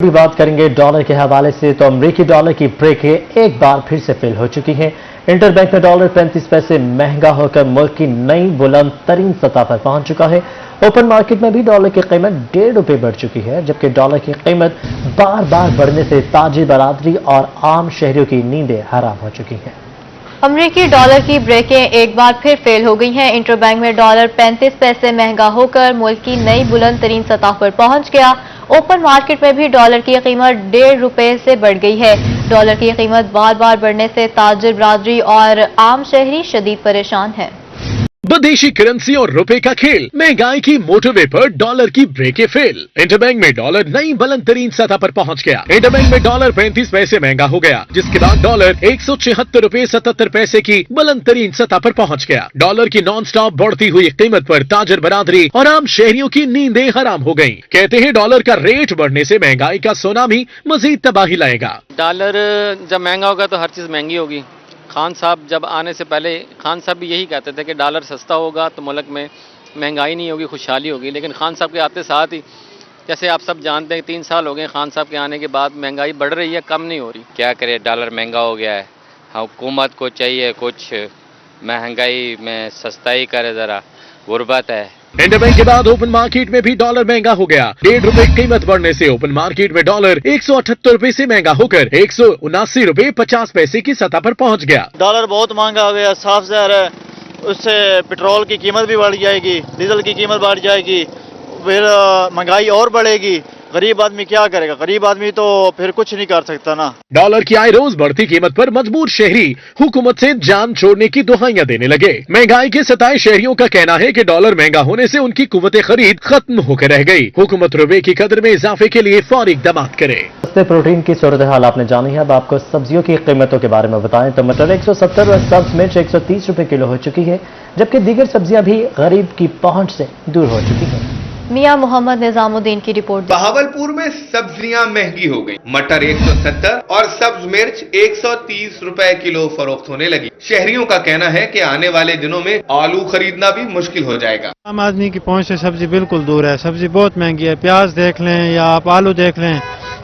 بھی بات کریں گے ڈالر کے حوالے سے تو امریکی ڈالر کی بریکیں ایک بار پھر سے فیل ہو چکی ہیں۔ انٹر بینک میں ڈالر 35 پیسے مہنگا ہو کر ملک کی نئی بلند ترین سطح پر پہنچ چکا ہے۔ اوپن مارکیٹ میں بھی ڈالر کی قیمت ₹1.5 بڑھ چکی ہے، جبکہ ڈالر کی قیمت بار بار بڑھنے سے تاجر برادری اور عام شہریوں کی نیندیں حرام ہو چکی ہیں۔ امریکی ڈالر کی بریکیں ایک بار پھر فیل ہو گئی ہیں۔ انٹر بینک میں ڈالر 35 پیسے مہنگا ہو کر ملک کی نئی بلند ترین سطح پر پہنچ گیا۔ اوپن مارکیٹ میں بھی ڈالر کی قیمت ₹1.5 سے بڑھ گئی ہے۔ ڈالر کی قیمت بار بار بڑھنے سے تاجر برادری اور عام شہری شدید پریشان ہیں۔ بدیشی کرنسی اور روپے کا کھیل، مہنگائی کی موٹر وے پر ڈالر کی بریکیں فیل۔ انٹر بینک میں ڈالر نئی بلند ترین سطح پر پہنچ گیا۔ انٹر بینک میں ڈالر 35 پیسے مہنگا ہو گیا، جس کے بعد ڈالر ₹176.77 کی بلند ترین سطح پر پہنچ گیا۔ ڈالر کی نان سٹاپ بڑھتی ہوئی قیمت پر تاجر برادری اور عام شہریوں کی نیندیں حرام ہو گئیں۔ کہتے ہیں ڈالر کا ریٹ بڑھنے سے مہنگائی کا سونامی مزید تباہی لائے گا۔ ڈالر جب مہنگا ہوگا تو ہر چیز مہنگی ہوگی۔ خان صاحب جب آنے سے پہلے خان صاحب بھی یہی کہتے تھے کہ ڈالر سستا ہوگا تو ملک میں مہنگائی نہیں ہوگی، خوشحالی ہوگی، لیکن خان صاحب کے آتے ساتھ ہی جیسے آپ سب جانتے ہیں 3 سال ہو گئے خان صاحب کے آنے کے بعد مہنگائی بڑھ رہی ہے، کم نہیں ہو رہی۔ کیا کرے، ڈالر مہنگا ہو گیا ہے۔ حکومت کو چاہیے کچھ مہنگائی میں سستائی کرے، ذرا غربت ہے۔ انٹر بینک کے بعد اوپن مارکیٹ میں بھی ڈالر مہنگا ہو گیا۔ ₹1.5 قیمت بڑھنے سے اوپن مارکیٹ میں ڈالر ₹178 سے مہنگا ہو کر ₹179.50 کی سطح پر پہنچ گیا۔ ڈالر بہت مہنگا ہو گیا، صاف ظاہر ہے اس سے پٹرول کی قیمت بھی بڑھ جائے گی، ڈیزل کی قیمت بڑھ جائے گی، پھر مہنگائی اور بڑھے گی۔ غریب آدمی کیا کرے گا؟ غریب آدمی تو پھر کچھ نہیں کر سکتا نا۔ ڈالر کی آئے روز بڑھتی قیمت پر مجبور شہری حکومت سے جان چھوڑنے کی دہائیاں دینے لگے۔ مہنگائی کے ستائے شہریوں کا کہنا ہے کہ ڈالر مہنگا ہونے سے ان کی قوت خرید ختم ہو کر رہ گئی۔ حکومت روپے کی قدر میں اضافے کے لیے فوری اقدامات کرے۔ سستے پروٹین کی صورتحال آپ نے جانی ہے، اب آپ کو سبزیوں کی قیمتوں کے بارے میں بتائیں تو مٹر 170 اور سبز مرچ 130 روپے کلو ہو چکی ہے، جبکہ دیگر سبزیاں بھی غریب کی پہنچ سے دور ہو چکی ہیں۔ میاں محمد نظام الدین کی رپورٹ۔ بہاولپور میں سبزیاں مہنگی ہو گئی۔ مٹر 170 اور سبز مرچ 130 روپے کلو فروخت ہونے لگی۔ شہریوں کا کہنا ہے کہ آنے والے دنوں میں آلو خریدنا بھی مشکل ہو جائے گا۔ عام آدمی کی پہنچ سے سبزی بالکل دور ہے، سبزی بہت مہنگی ہے۔ پیاز دیکھ لیں یا آپ آلو دیکھ لیں،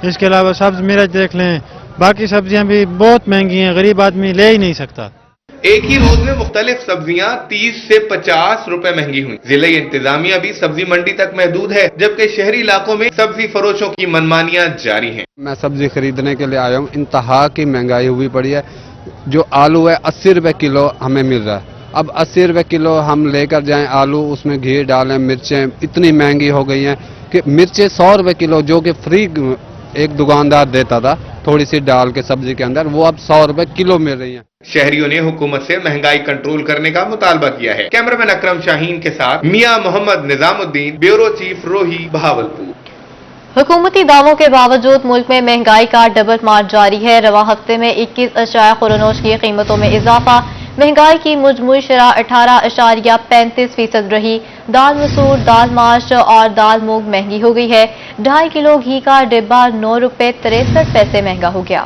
اس کے علاوہ سبز مرچ دیکھ لیں، باقی سبزیاں بھی بہت مہنگی ہیں، غریب آدمی لے ہی نہیں سکتا۔ ایک ہی روز میں مختلف سبزیاں 30 سے 50 روپے مہنگی ہوئی۔ ضلعی انتظامیہ بھی سبزی منڈی تک محدود ہے، جبکہ شہری علاقوں میں سبزی فروشوں کی منمانیاں جاری ہیں۔ میں سبزی خریدنے کے لیے آیا ہوں، انتہا کی مہنگائی ہوئی پڑی ہے۔ جو آلو ہے 80 روپے کلو ہمیں مل رہا ہے۔ اب 80 روپے کلو ہم لے کر جائیں آلو، اس میں گھی ڈالیں، مرچیں اتنی مہنگی ہو گئی ہیں کہ مرچیں 100 روپے کلو جو کہ فری ایک دکاندار دیتا تھا تھوڑی سی ڈال کے سبزی کے اندر، وہ اب 100 روپے کلو مل رہی ہیں۔ شہریوں نے حکومت سے مہنگائی کنٹرول کرنے کا مطالبہ کیا ہے۔ کیمرہ مین اکرم شاہین کے ساتھ میاں محمد نظام الدین، بیورو چیف روہی، بہاولپور۔ حکومتی دعووں کے باوجود ملک میں مہنگائی کا ڈبل مار جاری ہے۔ رواں ہفتے میں 21 اشیاء خورنوش کی قیمتوں میں اضافہ، مہنگائی کی مجموعی شرح 18.35% رہی۔ دال مسور، دال ماش اور دال مونگ مہنگی ہو گئی ہے۔ 2.5 کلو گھی کا ڈبہ ₹9.63 مہنگا ہو گیا۔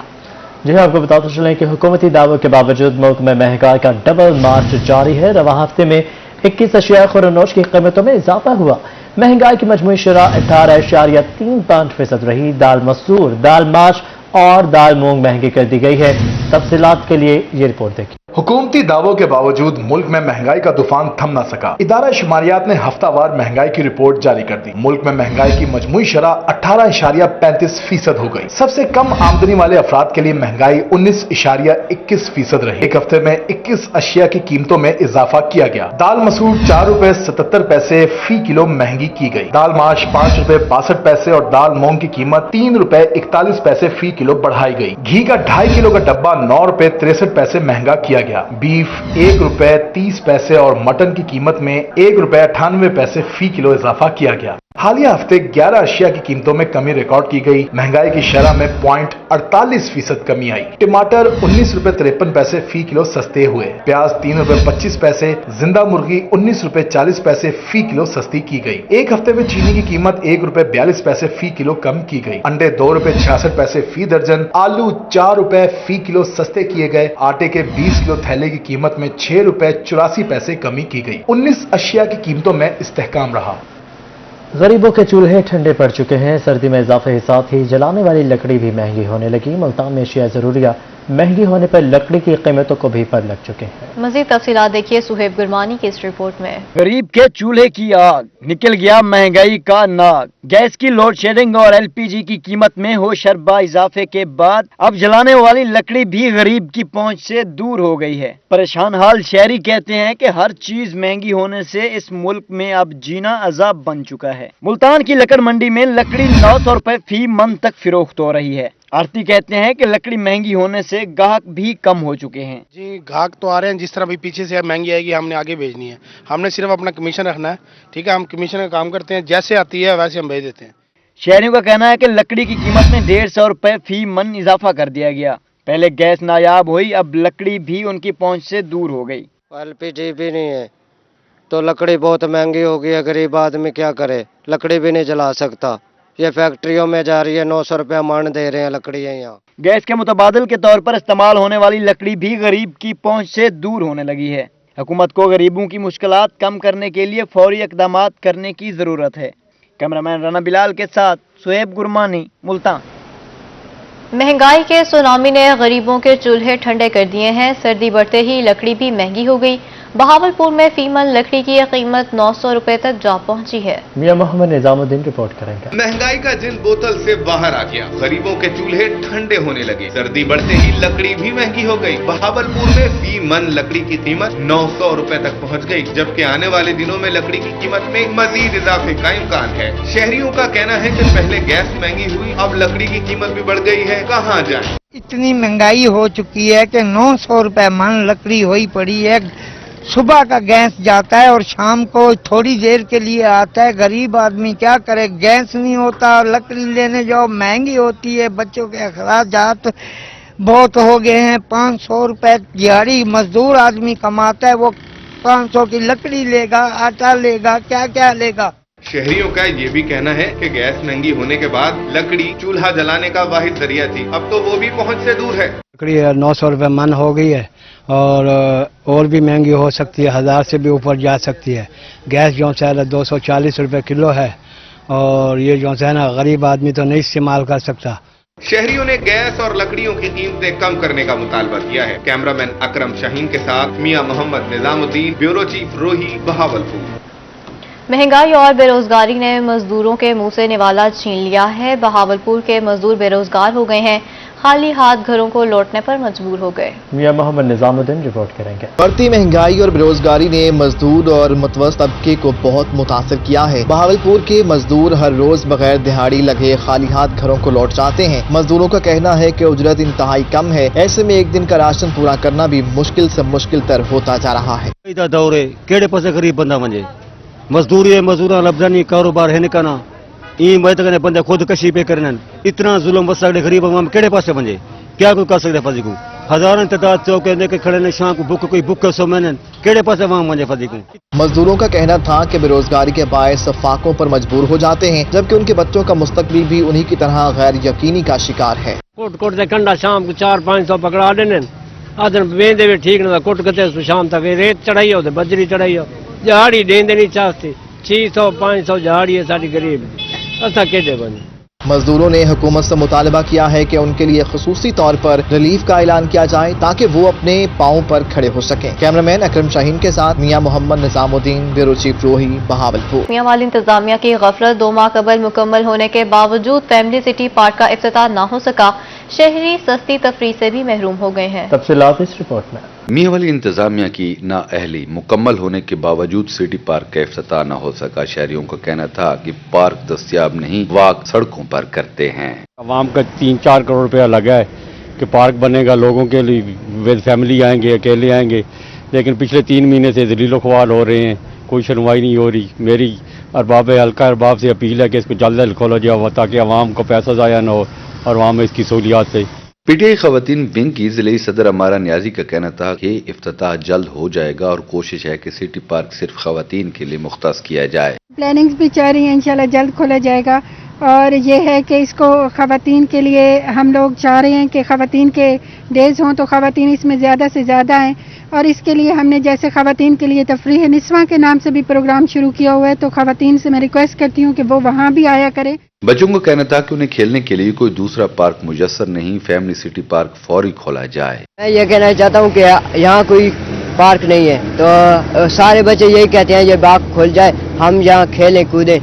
جی ہاں، آپ کو بتاتے چلیں کہ حکومتی دعووں کے باوجود ملک میں مہنگائی کا ڈبل مارچ جاری ہے۔ رواں ہفتے میں 21 اشیاء خورنوش کی قیمتوں میں اضافہ ہوا، مہنگائی کی مجموعی شرح 18.35% رہی۔ دال مسور، دال ماش اور دال مونگ مہنگی کر دی گئی ہے۔ تفصیلات کے لیے یہ رپورٹ دیکھیں۔ حکومتی دعووں کے باوجود ملک میں مہنگائی کا طوفان تھم نہ سکا۔ ادارہ شماریات نے ہفتہ وار مہنگائی کی رپورٹ جاری کر دی۔ ملک میں مہنگائی کی مجموعی شرح 18.35% ہو گئی۔ سب سے کم آمدنی والے افراد کے لیے مہنگائی 19.21% رہی۔ ایک ہفتے میں 21 اشیاء کی قیمتوں میں اضافہ کیا گیا۔ دال مسور ₹4.77 فی کلو مہنگی کی گئی۔ دال ماش ₹5.62 اور دال مونگ کی قیمت ₹3.41 فی کلو بڑھائی گئی۔ گھی کا 2.5 کلو کا ڈبہ ₹9.63 مہنگا کیا گیا۔ بیف ₹1.30 اور مٹن کی قیمت میں ₹1.98 فی کلو اضافہ کیا گیا۔ حالیہ ہفتے 11 اشیاء کی قیمتوں میں کمی ریکارڈ کی گئی۔ مہنگائی کی شرح میں 0.48% کمی آئی۔ ٹماٹر ₹19.53 فی کلو سستے ہوئے۔ پیاز ₹3.25، زندہ مرغی ₹19.40 فی کلو سستی کی گئی۔ ایک ہفتے میں چینی کی قیمت ₹1.42 فی کلو کم کی گئی۔ انڈے ₹2.66 فی درجن، آلو ₹4 فی کلو سستے کیے گئے۔ آٹے کے 20 کلو تھیلے کی قیمت میں ₹6.84 کمی کی گئی۔ 19 اشیاء کی قیمتوں میں استحکام رہا۔ गरीबों के चूल्हे ठंडे पड़ चुके हैं। सर्दी में इजाफे के साथ ही जलाने वाली लकड़ी भी महंगी होने लगी। मुल्तान में अशिया ज़रूरिया महंगी होने पर लकड़ी की कीमतों को भी पर लग चुके हैं। मजीद तफसीलात देखिए सुहेब गुरमानी की इस रिपोर्ट में। गरीब के चूल्हे की आग, निकल गया महंगाई का नाग। गैस की लोड शेडिंग और एलपीजी की कीमत में होशरबा इजाफे के बाद अब जलाने वाली लकड़ी भी गरीब की पहुंच से दूर हो गई है। परेशान हाल शहरी कहते हैं कि हर चीज महंगी होने से इस मुल्क में अब जीना अजाब बन चुका है। मुल्तान की लकड़ मंडी में लकड़ी 900 रुपए फी मन तक फिरोख्त हो रही है। आरती कहते हैं कि लकड़ी महंगी होने से ग्राहक भी कम हो चुके हैं। जी ग्राहक तो आ रहे हैं, जिस तरह भी पीछे से महंगी आएगी हमने आगे भेजनी है। हमने सिर्फ अपना कमीशन रखना है, ठीक है। हम कमीशन का काम करते हैं, जैसे आती है वैसे हम भेज देते हैं। शहरियों का कहना है कि लकड़ी की कीमत में 150 रुपए फी मन इजाफा कर दिया गया। पहले गैस नायाब हुई, अब लकड़ी भी उनकी पहुंच से दूर हो गई। एलपीजी भी नहीं है तो लकड़ी बहुत महंगी हो गई है। गरीब आदमी क्या करे, लकड़ी भी नहीं जला सकता। ये फैक्ट्रियों में जा रही है, 900 रुपया मन दे रहे हैं लकड़ी यहाँ। गैस के मुतबादिल के तौर पर इस्तेमाल होने वाली लकड़ी भी गरीब की पहुंच से दूर होने लगी है। हुकूमत को गरीबों की मुश्किलात कम करने के लिए फौरी इक़दामात करने की ज़रूरत है। कैमरामैन राना बिलाल के साथ सुहेब गुरमानी, मुल्तान। महंगाई के सुनामी ने गरीबों के चूल्हे ठंडे कर दिए हैं। सर्दी बढ़ते ही लकड़ी भी महंगी हो गई। बहावलपुर में फीमन लकड़ी की कीमत 900 रुपए तक जा पहुंची है। मियां मोहम्मद निजामुद्दीन रिपोर्ट करेंगे। महंगाई का जिन बोतल से बाहर आ गया, गरीबों के चूल्हे ठंडे होने लगे। सर्दी बढ़ते ही लकड़ी भी महंगी हो गई। बहावलपुर में फी मन लकड़ी की कीमत 900 रुपए तक पहुंच गई, जबकि आने वाले दिनों में लकड़ी की कीमत में मजीद इजाफे का इम्कान है। शहरियों का कहना है कि पहले गैस महंगी हुई, अब लकड़ी की कीमत भी बढ़ गई है, कहाँ जाए। इतनी महंगाई हो चुकी है कि 900 रुपए मन लकड़ी हुई पड़ी है। सुबह का गैस जाता है और शाम को थोड़ी देर के लिए आता है। गरीब आदमी क्या करे, गैस नहीं होता, लकड़ी लेने जाओ महंगी होती है। बच्चों के अखराजात बहुत हो गए हैं। 500 रुपए दिहाड़ी मजदूर आदमी कमाता है, वो 500 की लकड़ी लेगा, आटा लेगा, क्या क्या लेगा। शहरियों का ये भी कहना है कि गैस महंगी होने के बाद लकड़ी चूल्हा जलाने का वाहिद जरिया थी, अब तो वो भी पहुंच से दूर है। लकड़ी 900 रुपए मन हो गई है और भी महंगी हो सकती है, 1000 से भी ऊपर जा सकती है। गैस जो है 240 रुपए किलो है और ये जो है ना गरीब आदमी तो नहीं इस्तेमाल कर सकता। शहरियों ने गैस और लकड़ियों की कीमतें कम करने का मुतालबा किया है। कैमरामैन अकरम शाहीन के साथ मियां मोहम्मद निजामुद्दीन, ब्यूरो चीफ रोही, बहावलपुर। महंगाई और बेरोजगारी ने मजदूरों के मुंह से निवाला छीन लिया है। बहावलपुर के मजदूर बेरोजगार हो गए हैं, खाली हाथ घरों को लौटने पर मजबूर हो गए। मियां मोहम्मद निजामुद्दीन रिपोर्ट करेंगे। बढ़ती महंगाई और बेरोजगारी ने मजदूर और मुतवस्सित तबके को बहुत मुतासिर किया है। बहावलपुर के मजदूर हर रोज बगैर दिहाड़ी लगे खाली हाथ घरों को लौट जाते हैं। मजदूरों का कहना है कि उजरत इंतहाई कम है, ऐसे में एक दिन का राशन पूरा करना भी मुश्किल से मुश्किल तर होता जा रहा है। दौरे केड़े पासे गरीब बंदा मंजे मजदूरी है, मजदूरा लफ्जा नहीं, कारोबार है निकाना ई बंदे खुदकशी पे करन। इतना जुल्म बस सकते गरीब अवाम केड़े पासे मंजे, क्या कोई कर सकते फजी को। हजारों तादाद से लेके खड़े ने शाम को बुक कोई बुक सो मैंने केड़े पासे अवाम मंजे फजी को। मजदूरों का कहना था कि बेरोजगारी के बायस फाकों पर मजबूर हो जाते हैं, जबकि उनके बच्चों का मुस्तकबिल भी उन्हीं की तरह गैर यकीनी का शिकार है। कोट कोट से कंडा शाम को 400-500 पकड़ा देने आदन वेंदे भी ठीक ना कोट कते शाम तक रेत चढ़ाई हो बजरी चढ़ाई हो दिहाड़ी देंदे नहीं चाहते। 600-500 दिहाड़ी है सारी गरीब असा केडे बने। मजदूरों ने हुकूमत से मुतालबा किया है कि उनके लिए खुसूसी तौर पर रिलीफ का ऐलान किया जाए ताकि वो अपने पांव पर खड़े हो सकें। कैमरामैन अकरम शाहीन के साथ मियां मोहम्मद निजामुद्दीन, ब्यूरो चीफ रोही, बहावलपुर। मियां वाली इंतजामिया की गफलत 2 माह कबल मुकम्मल होने के बावजूद फैमिली सिटी पार्क का इफ्तिताह न हो सका। शहरी सस्ती तफरीह से भी महरूम हो गए हैं। तफसीलात इस रिपोर्ट में। मियां वाली इंतजामिया की नाअहली मुकम्मल होने के बावजूद सिटी पार्क का इफ्तिताह न हो सका। शहरियों का कहना था कि पार्क दस्तयाब नहीं, वाक सड़कों पर करते हैं। आवाम का 3-4 करोड़ रुपया लगा है कि पार्क बनेगा, लोगों के लिए विद फैमिली आएंगे, अकेले आएंगे, लेकिन पिछले 3 महीने से जलीलो ख्वाल हो रहे हैं, कोई सुनवाई नहीं हो रही। मेरी अरबाब हल्का अरबाब से अपील है कि इसको जल्द जल्द खोला जाए ताकि आवाम को पैसा ज़ाया न हो और आवाम इसकी सहूलियात से। पीटीआई खवातीन विंग की जिले सदर अमारा न्याजी का कहना था कि इफ्तिताह जल्द हो जाएगा और कोशिश है कि सिटी पार्क सिर्फ खवातीन के लिए मुख्तस किया जाए। प्लानिंग्स भी चाह रही है, इंशाल्लाह जल्द खोला जाएगा। और ये है कि इसको ख़वातीन के लिए हम लोग चाह रहे हैं कि ख़वातीन के डेज़ हों तो ख़वातीन इसमें ज़्यादा से ज़्यादा आएँ, और इसके लिए हमने जैसे ख़वातीन के लिए तफरीह निस्वां के नाम से भी प्रोग्राम शुरू किया हुआ है, तो ख़वातीन से मैं रिक्वेस्ट करती हूँ कि वो वहाँ भी आया करें। बच्चों का कहना था कि उन्हें खेलने के लिए कोई दूसरा पार्क मुयस्सर नहीं, फैमिली सिटी पार्क फौरी खोला जाए। मैं ये कहना चाहता हूँ कि यहाँ कोई पार्क नहीं है, तो सारे बच्चे यही कहते हैं ये पार्क खुल जाए, हम यहाँ खेलें कूदें,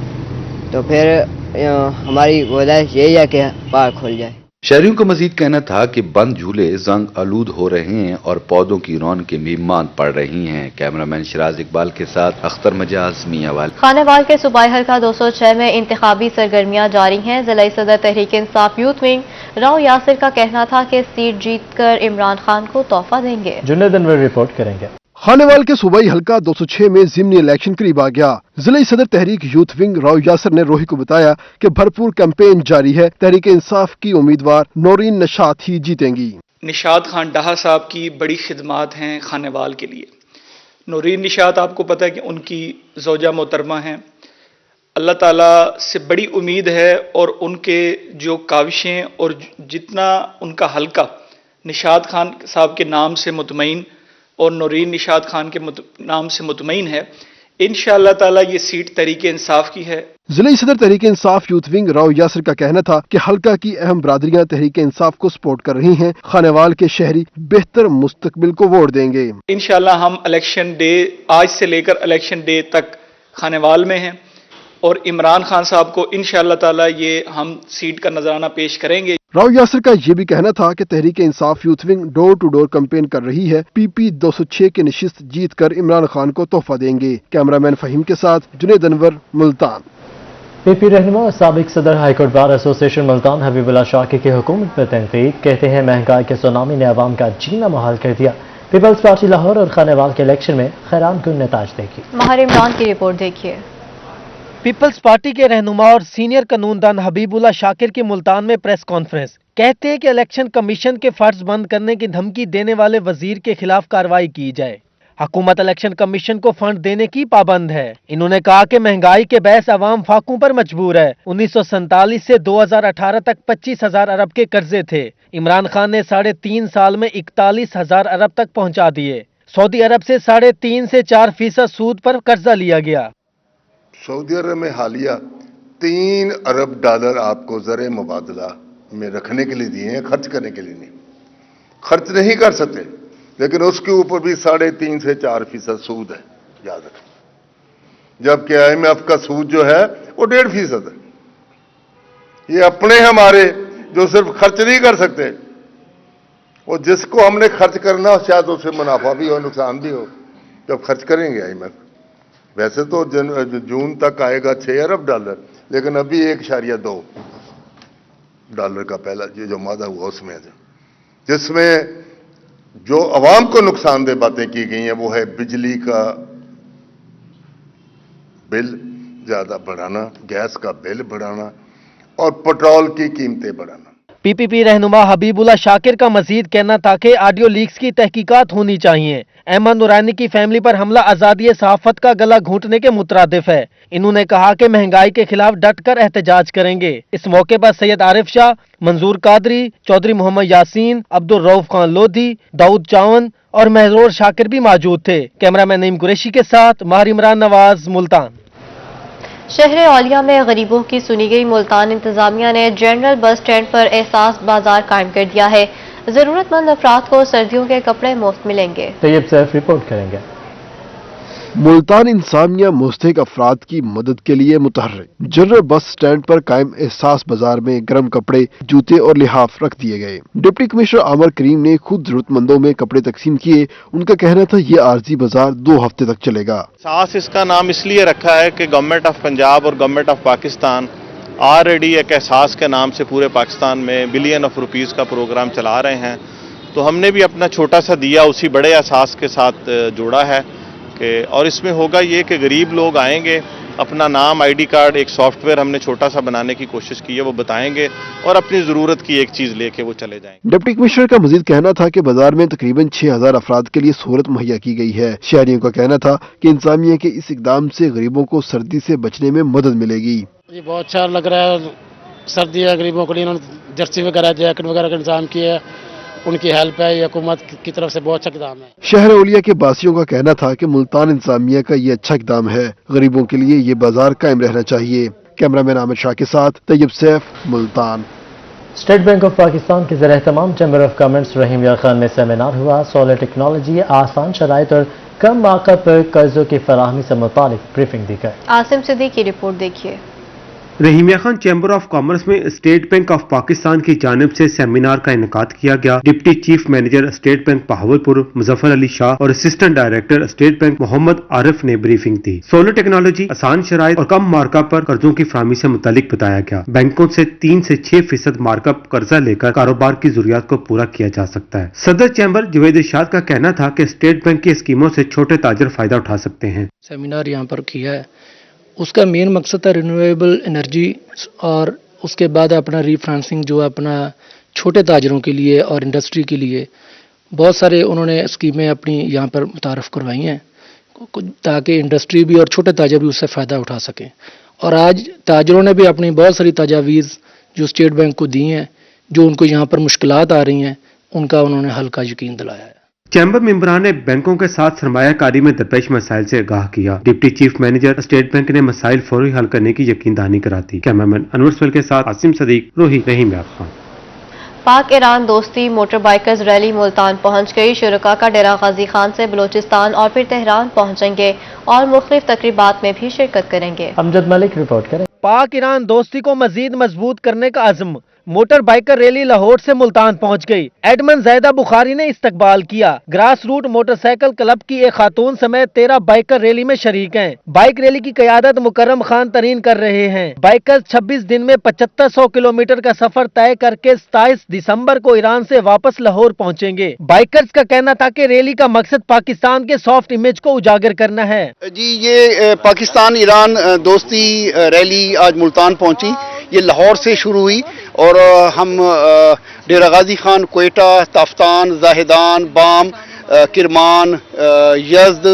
तो फिर हमारी गुजारिश यही है कि पार्क खुल जाए। शहरियों का मजीद कहना था कि बंद झूले जंग आलूद हो रहे हैं और पौधों की रौनकें भी मांद पड़ रही हैं। कैमरामैन शिराज इकबाल के साथ अख्तर मजाज मियाँवाल। खानेवाल के सूबाई हल्का 206 में इंतखाबी सरगर्मियां जारी हैं। जिला सदर तहरीक इंसाफ यूथ विंग राव यासिर का कहना था कि सीट जीतकर इमरान खान को तोहफा देंगे। जुनेद अनवर रिपोर्ट करेंगे। खानेवाल के सूबाई हल्का 206 में ज़िमनी इलेक्शन करीब आ गया। जिला सदर तहरीक यूथ विंग राव यासिर ने रोही को बताया कि भरपूर कैंपेन जारी है, तहरीक इंसाफ की उम्मीदवार नौरीन निशात ही जीतेंगी। निशात खान डाहा साहब की बड़ी खिदमात हैं खानेवाल के लिए। नौरीन निशात आपको पता है कि उनकी ज़ौजा मोहतरमा हैं, अल्लाह ताला से बड़ी उम्मीद है और उनके जो काविशें और जितना उनका हल्का निशात खान साहब के नाम से मुतमईन और नौरीन निशात खान के नाम से मुतमईन है, इंशाअल्लाह ताला ये सीट तहरीक इंसाफ की है। जिला सदर तहरीक इंसाफ यूथ विंग राव यासिर का कहना था कि हल्का की अहम बरादरियां तहरीक इंसाफ को सपोर्ट कर रही हैं। खानेवाल के शहरी बेहतर मुस्तकबिल को वोट देंगे। इंशाअल्लाह हम इलेक्शन डे आज से लेकर इलेक्शन डे तक खानेवाल में हैं और इमरान खान साहब को इंशाअल्लाह ताला ये हम सीट का नजराना पेश करेंगे। राव यासिर का ये भी कहना था कि Tehreek Insaf youth wing door to door campaign कर रही है। PP 206 की नशिस्त जीत कर इमरान खान को तोहफा देंगे। कैमरामैन फहीम के साथ जुनेद अनवर, मुल्तान। PP रहनुमा और साबिक सदर high court bar association Multan Habibullah Shakir की हुकूमत पर तनकीद। कहते हैं महंगाई के सुनामी ने अवाम का जीना मुहाल कर दिया। पीपल्स पार्टी लाहौर और खानेवाल के इलेक्शन में खैरान कुन नताज देखी। माहिर इमरान की रिपोर्ट देखिए। पीपल्स पार्टी के रहनुमा और सीनियर कानूनदान हबीबुल्लाह शाकिर की मुल्तान में प्रेस कॉन्फ्रेंस। कहते हैं कि इलेक्शन कमीशन के फर्ज बंद करने की धमकी देने वाले वजीर के खिलाफ कार्रवाई की जाए। हुकूमत इलेक्शन कमीशन को फंड देने की पाबंद है। इन्होंने कहा कि महंगाई के बहस अवाम फाकों पर मजबूर है। 1947 से 2018 तक 25,000 अरब के कर्जे थे। इमरान खान ने 3.5 साल में 41,000 अरब तक पहुंचा दिए। सऊदी अरब से 3.5 से 4% सूद पर कर्जा लिया गया। सऊदी अरब में हालिया 3 अरब डॉलर आपको ज़र मुबादला में रखने के लिए दिए हैं, खर्च करने के लिए नहीं। खर्च नहीं कर सकते, लेकिन उसके ऊपर भी 3.5 से 4% सूद है, याद रखें। जबकि IMF का सूद जो है वो 1.5% है। ये अपने हमारे जो सिर्फ खर्च नहीं कर सकते, और जिसको हमने खर्च करना शायद उसे मुनाफा भी हो नुकसान भी हो, जब खर्च करेंगे IMF। वैसे तो जून तक आएगा 6 अरब डॉलर, लेकिन अभी 1.2 डॉलर का पहला जो मादा हुआ उसमें, जिसमें जो अवाम को नुकसानदेह बातें की गई हैं वो है बिजली का बिल ज्यादा बढ़ाना, गैस का बिल बढ़ाना और पेट्रोल की कीमतें बढ़ाना। PPP रहनुमा हबीबुल्लाह शाकिर का मजीद कहना था कि ऑडियो लीक्स की तहकीकात होनी चाहिए। अहमद नूरानी की फैमिली पर हमला आजादी सहाफत का गला घूंटने के मुतरादिफ है। इन्होंने कहा कि महंगाई के खिलाफ डट कर एहतजाज करेंगे। इस मौके पर सैयद आरिफ शाह, मंजूर कादरी, चौधरी मोहम्मद यासीन, अब्दुल रऊफ खान लोधी, दाऊद चावन और महजूर शाकिर भी मौजूद थे। कैमरामैन नईम कुरैशी के साथ माहिर इमरान नवाज, मुल्तान। शहर औलिया में गरीबों की सुनी गई। मुल्तान इंतजामिया ने जनरल बस स्टैंड पर एहसास बाजार कायम कर दिया है। जरूरतमंद अफराद को सर्दियों के कपड़े मुफ्त मिलेंगे। तैयब सैफ रिपोर्ट करेंगे। मुल्तान इंतजामिया मुस्तहिक अफराद की मदद के लिए मुतहर्रिक। जनरल बस स्टैंड पर कायम एहसास बाजार में गर्म कपड़े, जूते और लिहाफ रख दिए गए। डिप्टी कमिश्नर आमर करीम ने खुद जरूरतमंदों में कपड़े तकसीम किए। उनका कहना था ये आर्जी बाजार 2 हफ्ते तक चलेगा। एहसास इसका नाम इसलिए रखा है कि गवर्नमेंट ऑफ पंजाब और गवर्नमेंट ऑफ पाकिस्तान ऑलरेडी एक एहसास के नाम से पूरे पाकिस्तान में बिलियन ऑफ रुपीस का प्रोग्राम चला रहे हैं, तो हमने भी अपना छोटा सा दिया उसी बड़े एहसास के साथ जोड़ा है कि, और इसमें होगा ये कि गरीब लोग आएंगे, अपना नाम, ID कार्ड, एक सॉफ्टवेयर हमने छोटा सा बनाने की कोशिश की है, वो बताएंगे और अपनी जरूरत की एक चीज लेके वो चले जाएंगे। डिप्टी कमिश्नर का मजीद कहना था कि बाजार में तकरीबन 6,000 अफराद के लिए सहूलत मुहैया की गई है। शहरियों का कहना था कि इंतजामिया के इस इकदाम से गरीबों को सर्दी से बचने में मदद मिलेगी। ये बहुत अच्छा लग रहा है। सर्दी है, गरीबों के लिए इन्होंने जर्सी वगैरह जैकेट वगैरह का इंतजाम किया है, उनकी हेल्प है, ये हुकूमत की तरफ से बहुत अच्छा इक़दाम है। शहर ओलिया के बासियों का कहना था कि मुल्तान इंतजामिया का ये अच्छा इक़दाम है, गरीबों के लिए ये बाजार कायम रहना चाहिए। कैमरामैन आमिर शाह के साथ Tayyab Saif, Multan. State bank of Pakistan के ज़रिए-ए-तमाम chamber of commerce Rahim Yar Khan में सेमिनार हुआ। सोलर टेक्नोलॉजी, आसान शराइत और कम मार्कअप पर कर्जों की फराहमी से मुतालिक ब्रीफिंग दी गई। आसिम सिद्दीकी की रिपोर्ट देखिए। Rahimyar Khan chamber of commerce में स्टेट बैंक ऑफ पाकिस्तान की जानिब से सेमिनार का इनेकाद किया गया। Deputy chief manager state bank Bahawalpur Muzaffar Ali Shah और assistant director state bank Mohammad Arif ने ब्रीफिंग दी। सोलर टेक्नोलॉजी, आसान शराइत और कम मार्कअप पर कर्जों की फराहमी से मुतालिक बताया गया। बैंकों से 3 से 6% मार्कअप कर्जा लेकर कारोबार की जरूरियात को पूरा किया जा सकता है। सदर चैम्बर जवेद इरशाद का कहना था कि स्टेट बैंक की स्कीमों से छोटे ताजर फायदा उठा सकते हैं। सेमिनार यहाँ पर किया है, उसका मेन मकसद है रिन्यूएबल एनर्जी और उसके बाद अपना रीफाइनेंसिंग जो अपना छोटे ताजरों के लिए और इंडस्ट्री के लिए बहुत सारे उन्होंने स्कीमें अपनी यहाँ पर मुतारफ़ करवाई हैं ताकि इंडस्ट्री भी और छोटे ताजर भी उससे फ़ायदा उठा सकें। और आज ताजरों ने भी अपनी बहुत सारी तजावीज़ जो स्टेट बैंक को दी हैं, जो उनको यहाँ पर मुश्किलात आ रही हैं, उनका उन्होंने हल का यकीन दिलाया है। चैम्बर मेंबरान ने बैंकों के साथ सरमायाकारी में दरपेश मसाइल से आगाह किया। Deputy chief manager state bank ने मसाइल फौरी हल करने की यकीनदहानी कराती। कैमरामैन अनवर सुहेल के साथ आसिम सदीक, रोही रहीम खान। पाक ईरान दोस्ती मोटर बाइकर्स रैली मुल्तान पहुंच गई। शुरका का डेरा गाजी खान से बलोचिस्तान और फिर तेहरान पहुंचेंगे और मुख्तलिफ तकरीबात में भी शिरकत करेंगे। अमजद मलिक रिपोर्ट करें। पाक ईरान दोस्ती को मजीद मजबूत करने का अज़्म। मोटर बाइकर रैली लाहौर से मुल्तान पहुंच गई। एडमन जैदा बुखारी ने इस्तकबाल किया। ग्रास रूट मोटरसाइकिल क्लब की एक खातून समेत 13 बाइकर रैली में शरीक हैं। बाइक रैली की क़यादत मुकर्रम खान तरीन कर रहे हैं। बाइकर्स 26 दिन में 7500 किलोमीटर का सफर तय करके 27 दिसंबर को ईरान से वापस लाहौर पहुंचेंगे। बाइकर्स का कहना था कि रैली का मकसद पाकिस्तान के सॉफ्ट इमेज को उजागर करना है। जी, ये पाकिस्तान ईरान दोस्ती रैली आज मुल्तान पहुंची। ये लाहौर से शुरू हुई और हम डेरा Ghazi Khan, Quetta, Taftan, जाहिदान, balm, Kirman, Yazd,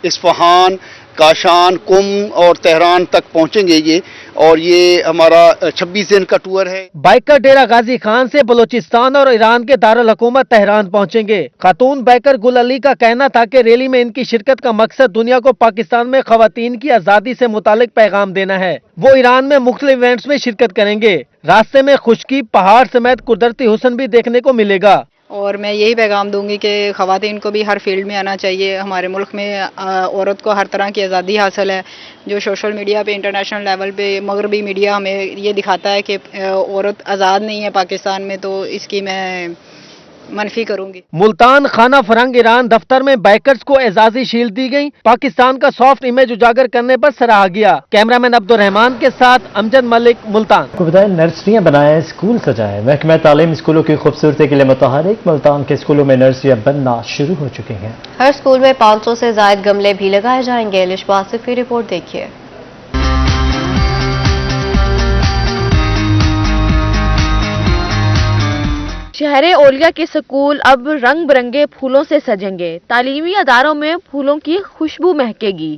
Isfahan, Kashan, कुम और तेहरान तक पहुंचेंगे ये। और ये हमारा 26 दिन का टूर है। बाइकर डेरा गाजी खान से बलूचिस्तान और ईरान के दारुल हुकूमत तेहरान पहुंचेंगे। खातून बाइकर गुल अली का कहना था कि रैली में इनकी शिरकत का मकसद दुनिया को पाकिस्तान में खवातीन की आज़ादी से मुतालिक पैगाम देना है। वो ईरान में मुख्तलिफ इवेंट्स में शिरकत करेंगे। रास्ते में खुश्की, पहाड़ समेत कुदरती हुस्न भी देखने को मिलेगा। और मैं यही पैगाम दूंगी कि ख़वातीन को भी हर फील्ड में आना चाहिए। हमारे मुल्क में औरत को हर तरह की आज़ादी हासिल है। जो सोशल मीडिया पे, इंटरनेशनल लेवल पे मगरबी मीडिया हमें ये दिखाता है कि औरत आज़ाद नहीं है पाकिस्तान में, तो इसकी मैं मनफी करूंगी। मुल्तान खाना फरंग ईरान दफ्तर में बाइकर्स को एजाजी शील्ड दी गई। पाकिस्तान का सॉफ्ट इमेज उजागर करने पर सराहा गया। कैमरामैन अब्दुल रहमान के साथ अमजद मलिक, मुल्तान। को बताएं, नर्सरियां बनाएं, स्कूल सजाएं। महकमा तालीम स्कूलों की खूबसूरती के लिए मुतहरिक। मुल्तान के स्कूलों में नर्सरियां बनना शुरू हो चुकी हैं। हर स्कूल में 500 से ज्यादा गमले भी लगाए जाएंगे। लिशबासिफ की रिपोर्ट देखिए। शहर ओलिया के स्कूल अब रंग बिरंगे फूलों से सजेंगे। तालीमी अदारों में फूलों की खुशबू महकेगी।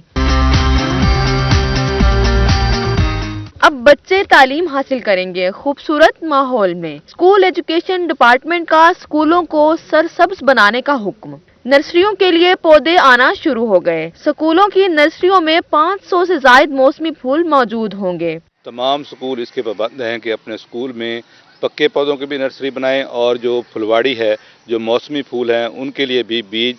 अब बच्चे तालीम हासिल करेंगे खूबसूरत माहौल में। स्कूल एजुकेशन डिपार्टमेंट का स्कूलों को सरसब्ज बनाने का हुक्म। नर्सरियों के लिए पौधे आना शुरू हो गए। स्कूलों की नर्सरियों में 500 से ज्यादा मौसमी फूल मौजूद होंगे। तमाम स्कूल इसके पाबंद हैं कि अपने स्कूल में पक्के पौधों की भी नर्सरी बनाएं और जो फुलवाड़ी है, जो मौसमी फूल हैं, उनके लिए भी बीज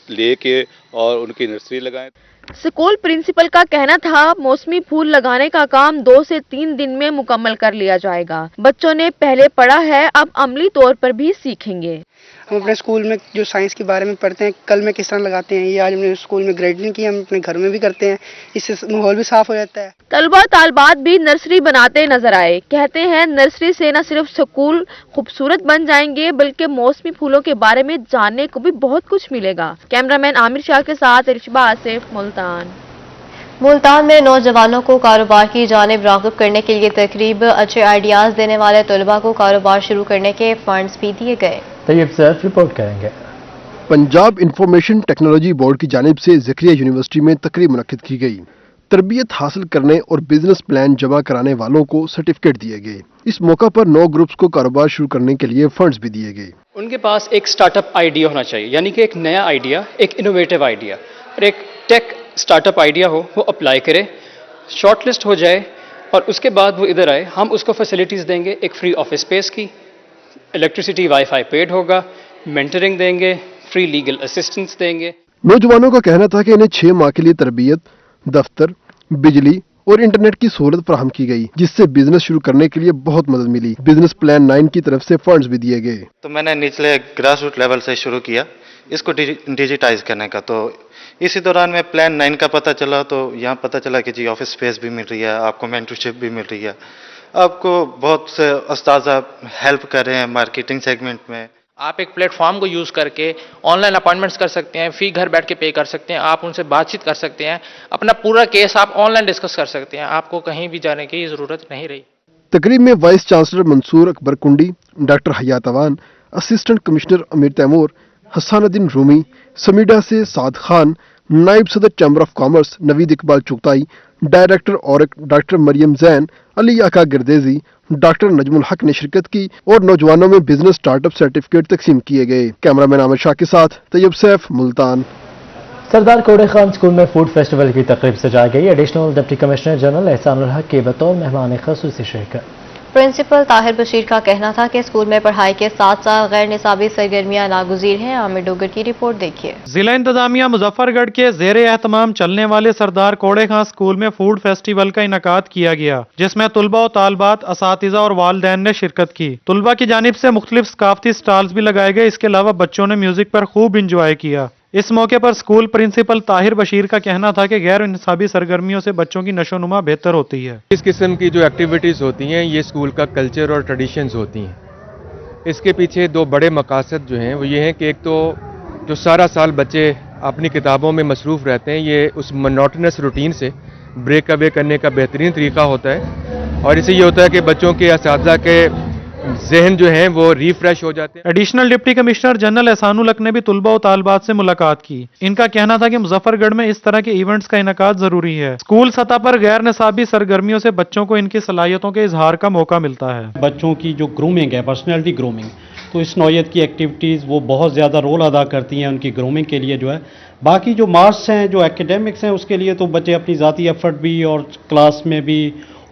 लेके और उनकी नर्सरी लगाएं। स्कूल प्रिंसिपल का कहना था मौसमी फूल लगाने का काम 2 से 3 दिन में मुकम्मल कर लिया जाएगा। बच्चों ने पहले पढ़ा है, अब अमली तौर पर भी सीखेंगे। हम अपने स्कूल में जो साइंस के बारे में पढ़ते हैं, कल में किस तरह लगाते हैं, ये आज हमने स्कूल में गार्डनिंग की, हम अपने घर में भी करते हैं। इससे माहौल भी साफ हो जाता है। तलबा तालबात भी नर्सरी बनाते नजर आए। कहते हैं नर्सरी से न सिर्फ स्कूल खूबसूरत बन जाएंगे बल्कि मौसमी फूलों के बारे में जानने को भी बहुत कुछ मिलेगा। कैमरामैन आमिर शाह के साथ इरशबा आसिफ, मुल्तान। मुल्तान में नौजवानों को कारोबार की जानिब राग़िब करने के लिए तकरीब। अच्छे आइडियाज देने वाले तलबा को कारोबार शुरू करने के फंड्स भी दिए गए। तैयब सैफ रिपोर्ट करेंगे। पंजाब इंफॉर्मेशन टेक्नोलॉजी बोर्ड की जानिब से ज़करिया यूनिवर्सिटी में तकरीब मुनक्किद की गई। तरबियत हासिल करने और बिजनेस प्लान जमा कराने वालों को सर्टिफिकेट दिए गए। इस मौका पर 9 ग्रुप्स को कारोबार शुरू करने के लिए फंड्स भी दिए गए। उनके पास एक स्टार्टअप आइडिया होना चाहिए, यानी कि एक नया आइडिया, एक इनोवेटिव आइडिया और एक टेक स्टार्टअप आइडिया हो, वो अप्लाई करे, शॉर्टलिस्ट हो जाए और उसके बाद वो इधर आए। हम उसको फैसिलिटीज़ देंगे, एक फ्री ऑफिस स्पेस की, इलेक्ट्रिसिटी वाईफाई पेड होगा, मेंटरिंग देंगे, फ्री लीगल असिस्टेंस देंगे। नौजवानों का कहना था कि इन्हें 6 माह के लिए तरबियत, दफ्तर, बिजली और इंटरनेट की सहूलत फराहम की गई, जिससे बिजनेस शुरू करने के लिए बहुत मदद मिली। बिजनेस प्लान 9 की तरफ से फंड्स भी दिए गए। तो मैंने निचले ग्रास रूट लेवल से शुरू किया इसको डिजिटाइज करने का। तो इसी दौरान में प्लान 9 का पता चला, तो यहाँ पता चला कि जी ऑफिस स्पेस भी मिल रही है, आपको मेंटरशिप भी मिल रही है, आपको बहुत से उस्ताद हेल्प कर रहे हैं मार्केटिंग सेगमेंट में। आप एक प्लेटफॉर्म को यूज़ करके ऑनलाइन अपॉइंटमेंट्स कर सकते हैं, फी घर बैठ के पे कर सकते हैं, आप उनसे बातचीत कर सकते हैं, अपना पूरा केस आप ऑनलाइन डिस्कस कर सकते हैं, आपको कहीं भी जाने की ज़रूरत नहीं रही। तकरीब में वाइस चांसलर मंसूर अकबर कुंडी, डॉक्टर हयात अवान, असिस्टेंट कमिश्नर अमीर तैमूर, हसानुद्दीन रूमी, समीडा से साद खान, नायब सदर chamber of commerce Naveed Iqbal Chughtai, director औरक डॉक्टर मरियम जैन, अली आका गिरदेजी, डॉक्टर नजमुल हक ने शिरकत की और नौजवानों में बिजनेस स्टार्टअप सर्टिफिकेट तकसीम किए गए। कैमरामैन आमिर शाह के साथ तैयब सैफ, मुल्तान। सरदार कोड़े खान स्कूल में फूड फेस्टिवल की तकरीब सजाई गई। Additional deputy commissioner general Ehsanul हक के बतौर मेहमान खसूसी शिरकत। प्रिंसिपल ताहिर बशीर का कहना था कि स्कूल में पढ़ाई के साथ साथ गैर निसाबी सरगर्मियां नागुजीर हैं। आमिर डोगर की रिपोर्ट देखिए। जिला इंतजामिया मुजफ्फरगढ़ के जेरे एहतमाम चलने वाले सरदार कोड़े खां स्कूल में फूड फेस्टिवल का इनकाद किया गया, जिसमें तुलबा और तालबात, असातिज़ा और वालिदैन ने शिरकत की। तुलबा की जानिब से मुख्तलिफ सकाफती स्टॉल्स भी लगाए गए। इसके अलावा बच्चों ने म्यूजिक पर खूब इंजॉय किया। इस मौके पर स्कूल प्रिंसिपल ताहिर बशीर का कहना था कि गैर निसाबी सरगर्मियों से बच्चों की नशोनुमा बेहतर होती है। इस किस्म की जो एक्टिविटीज़ होती हैं ये स्कूल का कल्चर और ट्रेडिशंस होती हैं। इसके पीछे 2 बड़े मकासद जो हैं वो ये हैं कि एक तो जो सारा साल बच्चे अपनी किताबों में मसरूफ़ रहते हैं, ये उस मोनोटोनस रूटीन से ब्रेक अवे करने का बेहतरीन तरीका होता है और इससे ये होता है कि बच्चों के असातिज़ा के ज़हन जो हैं वो रिफ्रेश हो जाते हैं। Additional deputy commissioner general Ehsanul हक ने भी तुलबा और तालबात से मुलाकात की। इनका कहना था कि मुजफ्फरगढ़ में इस तरह के इवेंट्स का इनकाद जरूरी है। स्कूल सतह पर गैर निसाबी सरगर्मियों से बच्चों को इनकी सलाहियतों के इजहार का मौका मिलता है। बच्चों की जो ग्रूमिंग है, पर्सनैलिटी ग्रूमिंग, तो इस नौयत की एक्टिविटीज़ वो बहुत ज़्यादा रोल अदा करती हैं उनकी ग्रूमिंग के लिए जो है। बाकी जो मार्क्स हैं, जो एकेडमिक्स हैं, उसके लिए तो बच्चे अपनी ज़ाती एफर्ट भी और क्लास में भी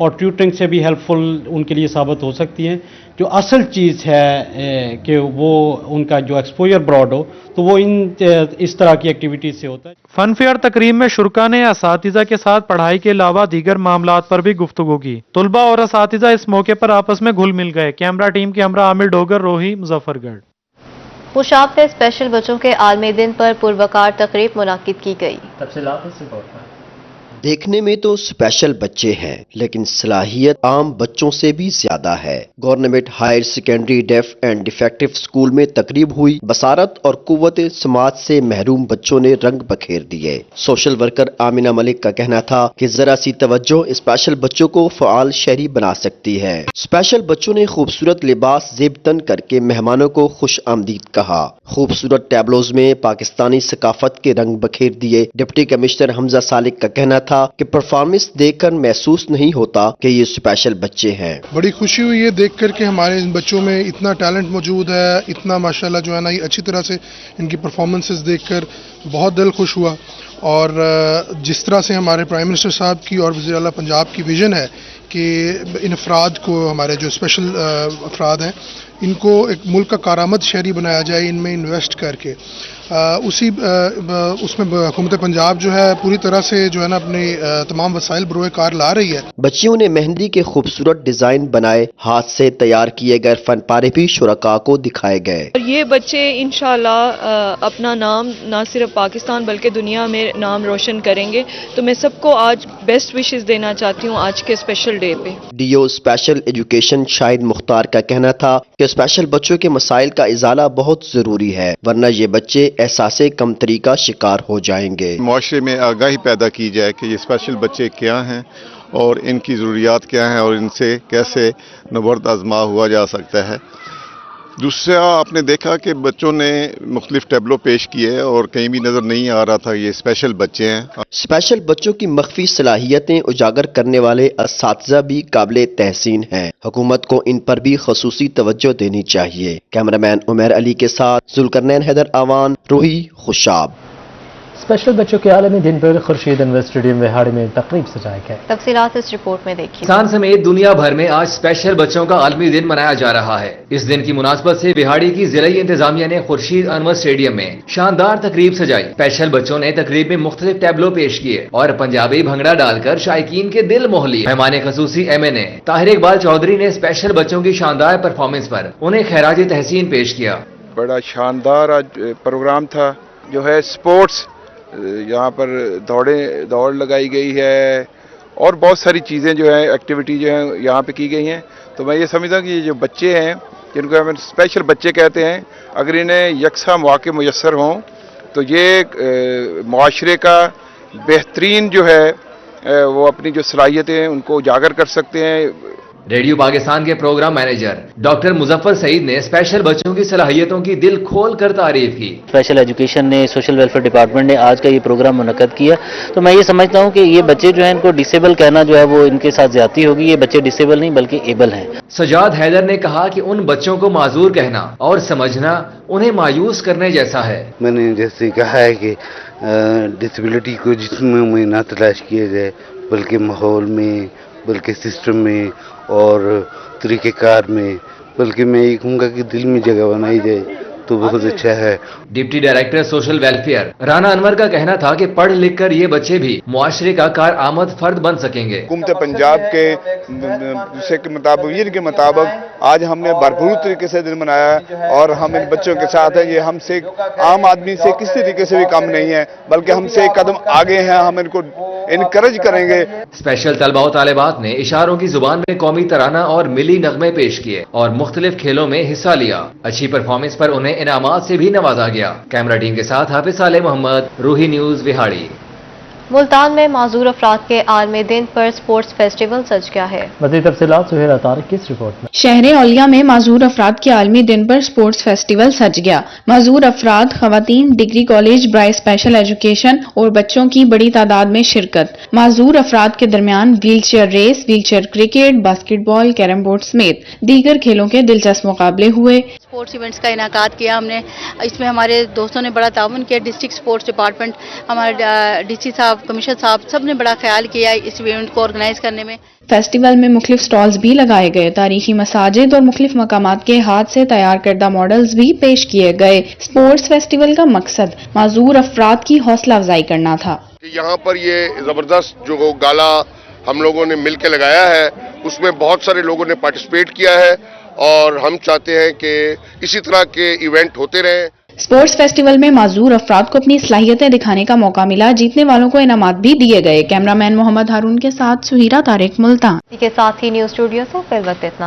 और ट्यूटरिंग से भी हेल्पफुल उनके लिए साबित हो सकती हैं। जो असल चीज़ है कि वो उनका जो एक्सपोजर ब्रॉड हो, तो वो इस तरह की एक्टिविटीज से होता है। फन फेयर तकरीब में शुरा ने असातिज़ा के साथ पढ़ाई के अलावा दीगर मामलात पर भी गुफ्तगू की। तुलबा और असातिज़ा इस मौके पर आपस में घुल मिल गए। कैमरा टीम के हमरा आमिर डोगर, रोही, मुजफ्फरगढ़। पुशाब में स्पेशल बच्चों के आलमी दिन पर पुरवकार तकरीब मुनाकिद की गई। देखने में तो स्पेशल बच्चे हैं, लेकिन सलाहियत आम बच्चों से भी ज्यादा है। Government higher secondary deaf and defective school में तकरीब हुई। बसारत और कुव्वत समाज से महरूम बच्चों ने रंग बखेर दिए। सोशल वर्कर आमिना मलिक का कहना था कि जरा सी तवज्जो स्पेशल बच्चों को फ़आल शहरी बना सकती है। स्पेशल बच्चों ने खूबसूरत लिबास जेब तन करके मेहमानों को खुश आमदीद कहा। खूबसूरत टैबलोज में पाकिस्तानी सकाफत के रंग बखेर दिए। डिप्टी कमिश्नर हमजा सालिक का कहना था कि परफॉर्मेंस देखकर महसूस नहीं होता कि ये स्पेशल बच्चे हैं। बड़ी खुशी हुई है देख कर के हमारे इन बच्चों में इतना टैलेंट मौजूद है, इतना माशाल्लाह जो है ना, ये अच्छी तरह से इनकी परफॉर्मेंसेस देखकर बहुत दिल खुश हुआ। और जिस तरह से हमारे प्राइम मिनिस्टर साहब की और वज़ीर आला पंजाब की विजन है कि इन अफराद को, हमारे जो स्पेशल अफराद हैं, इनको एक मुल्क का कारामद शहरी बनाया जाए, इनमें इन्वेस्ट करके उसमें हुकूमत पंजाब जो है पूरी तरह से जो है ना अपने तमाम वसाइल बरोए कार ला रही है। बच्चियों ने मेहंदी के खूबसूरत डिजाइन बनाए। हाथ से तैयार किए गए फन पारे भी शुरका को दिखाए गए। ये बच्चे इंशाल्लाह अपना नाम ना सिर्फ पाकिस्तान बल्कि दुनिया में नाम रोशन करेंगे। तो मैं सबको आज बेस्ट विशेस देना चाहती हूँ आज के स्पेशल डे पे। DO special education Shahid Mukhtar का कहना था कि स्पेशल बच्चों के मसाइल का इजाला बहुत जरूरी है, वरना ये बच्चे एहसासे कमतरी का शिकार हो जाएंगे। मुआशरे में आगाही पैदा की जाए कि ये स्पेशल बच्चे क्या हैं और इनकी ज़रूरियात क्या हैं और इनसे कैसे नबर्द आजमा हुआ जा सकता है। दूसरा आपने देखा कि बच्चों ने मुख्तलिफ टैबलो पेश किए और कहीं भी नज़र नहीं आ रहा था ये स्पेशल बच्चे हैं। स्पेशल बच्चों की मख्फी सलाहियतें उजागर करने वाले असातिज़ा भी काबिले तहसीन हैं। हुकूमत को इन पर भी खसूसी तवज्जो देनी चाहिए। कैमरामैन उमर अली के साथ जुल्करनैन हैदर आवान, रूही खुशाब। स्पेशल बच्चों के आलमी दिन पर खुर्शीद अनवर स्टेडियम विहाड़ी में तकरीब सजाई गई। तफसीलात इस रिपोर्ट में देखिए। पाकिस्तान समेत दुनिया भर में आज स्पेशल बच्चों का आलमी दिन मनाया जा रहा है। इस दिन की मुनासबत से बिहाड़ी की जिला इंतजामिया ने खुर्शीद अनवर स्टेडियम में शानदार तकरीब सजाई। स्पेशल बच्चों ने तकरीब में मुख्तलिफ टैबलो पेश किए और पंजाबी भंगड़ा डालकर शायकीन के दिल मोह लिए। मेहमान खसूसी MNA ताहिर इकबाल चौधरी ने स्पेशल बच्चों की शानदार परफॉर्मेंस पर उन्हें खैराज तहसीन पेश किया। बड़ा शानदार आज प्रोग्राम था। जो है स्पोर्ट्स, यहाँ पर दौड़ लगाई गई है और बहुत सारी चीज़ें जो है एक्टिविटी जो है यहाँ पे की गई हैं। तो मैं ये समझता हूँ कि ये जो बच्चे हैं जिनको हम स्पेशल बच्चे कहते हैं, अगर इन्हें यकसा मौके मुयस्सर हों तो ये मुआशरे का बेहतरीन जो है वो अपनी जो सलाहियतें उनको उजागर कर सकते हैं। रेडियो पाकिस्तान के program manager doctor Muzaffar Saeed ने स्पेशल बच्चों की सलाहियतों की दिल खोल कर तारीफ की। स्पेशल एजुकेशन ने, सोशल वेलफेयर डिपार्टमेंट ने आज का ये प्रोग्राम मुनक्कद किया, तो मैं ये समझता हूँ कि ये बच्चे जो हैं इनको डिसेबल कहना जो है वो इनके साथ ज्यादती होगी। ये बच्चे डिसेबल नहीं बल्कि एबल हैं। सजाद हैदर ने कहा कि उन बच्चों को माजूर कहना और समझना उन्हें मायूस करने जैसा है। मैंने जैसे कहा है कि डिसेबिलिटी को जिस्म में ना तलाश किया जाए बल्कि माहौल में, बल्कि सिस्टम में और तरीक़ेकार में, बल्कि मैं ये कहूँगा कि दिल में जगह बनाई जाए तो बहुत अच्छा है। Deputy director social welfare Rana Anwar का कहना था कि पढ़ लिख कर ये बच्चे भी मुआशरे का कार आमद फर्द बन सकेंगे। हुकूमत पंजाब के मुताबिक आज हमने भरपूर तरीके से दिन मनाया और हम इन बच्चों के साथ हैं। ये हमसे आम आदमी से किसी तरीके से भी कम नहीं है, बल्कि हमसे एक कदम आगे हैं। हम इनको इनकरेज करेंगे। स्पेशल तलबा और तालिबात ने इशारों की जुबान में कौमी तराना और मिली नगमे पेश किए और मुख्तलिफ खेलों में हिस्सा लिया। अच्छी परफॉर्मेंस पर उन्हें इनामात से भी नवाजा गया। कैमरा टीम के साथ हाफिज साले मोहम्मद, रूही न्यूज विहाड़ी। मुल्तान में माजूर अफराद के आलमी दिन पर स्पोर्ट्स फेस्टिवल सज गया है। मज़ीद तफसीलात सुहेरा तारिक की इस रिपोर्ट में। शहर औलिया में माजूर अफराद के आलमी दिन पर स्पोर्ट्स फेस्टिवल सज गया। माजूर अफराद, खवातीन, डिग्री कॉलेज, ब्राई स्पेशल एजुकेशन और बच्चों की बड़ी तादाद में शिरकत। माजूर अफराद के दरमियान wheelchair race, wheelchair cricket, basketball, carrom board समेत दीगर खेलों के दिलचस्प मुकाबले हुए। स्पोर्ट्स इवेंट्स का इनाकाद किया हमने। इसमें हमारे दोस्तों ने बड़ा ताउन किया। डिस्ट्रिक्ट स्पोर्ट्स डिपार्टमेंट, हमारे DC साहब, कमिश्नर साहब, सब ने बड़ा ख्याल किया इस इवेंट को ऑर्गेनाइज करने में। फेस्टिवल में मुख्तलिफ स्टॉल्स भी लगाए गए। तारीखी मसाजिद और मुख्तलिफ मकामात के हाथ से तैयार करदा मॉडल्स भी पेश किए गए। स्पोर्ट्स फेस्टिवल का मकसद माजूर अफराद की हौसला अफजाई करना था। यहाँ पर ये जबरदस्त जो गाला हम लोगों ने मिलकर लगाया है उसमें बहुत सारे लोगों ने पार्टिसिपेट किया है और हम चाहते हैं कि इसी तरह के इवेंट होते रहें। स्पोर्ट्स फेस्टिवल में माजूर अफराद को अपनी सलाहियतें दिखाने का मौका मिला। जीतने वालों को इनामात भी दिए गए। कैमरामैन मोहम्मद हारून के साथ सुहीरा तारिक, मुल्तान। इसी के साथ ही न्यूज स्टूडियो से फिर वक्त इतना ही।